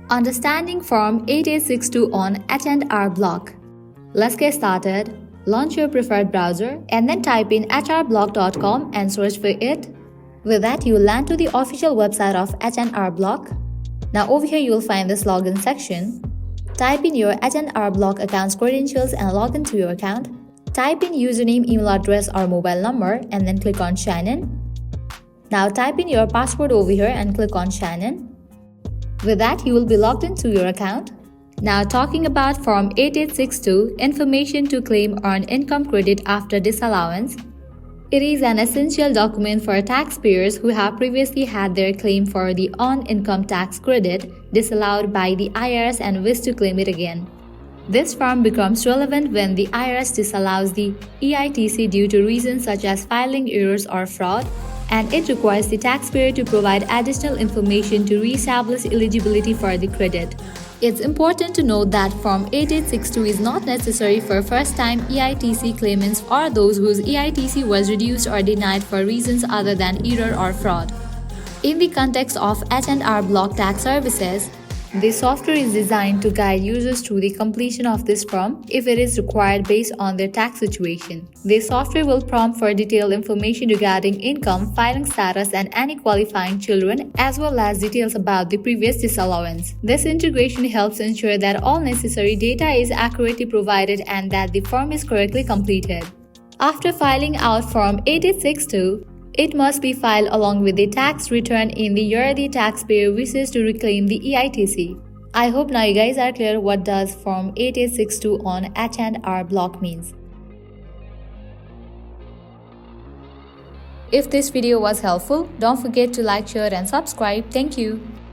Understanding Form 8862 on H&R Block. Let's get started. Launch your preferred browser and then type in hrblock.com and search for it. With that, you'll land to the official website of H&R Block. Now over here, you'll find this login section. Type in your H&R Block account's credentials and log into your account. Type in username, email address or mobile number and then click on sign in. Now type in your password over here and click on sign in. With that, you will be logged into your account. Now talking about Form 8862, Information to Claim Earned Income Credit After Disallowance. It is an essential document for taxpayers who have previously had their claim for the earned income tax credit disallowed by the IRS and wish to claim it again. This form becomes relevant when the IRS disallows the EITC due to reasons such as filing errors or fraud, and it requires the taxpayer to provide additional information to re-establish eligibility for the credit. It's important to note that Form 8862 is not necessary for first-time EITC claimants or those whose EITC was reduced or denied for reasons other than error or fraud. In the context of H&R Block Tax Services, the software is designed to guide users through the completion of this form if it is required based on their tax situation. The software will prompt for detailed information regarding income, filing status, and any qualifying children, as well as details about the previous disallowance. This integration helps ensure that all necessary data is accurately provided and that the form is correctly completed. After filling out Form 8862, it must be filed along with the tax return in the year the taxpayer wishes to reclaim the EITC. I hope now you guys are clear what does Form 8862 on H&R Block means. If this video was helpful, don't forget to like, share and subscribe. Thank you.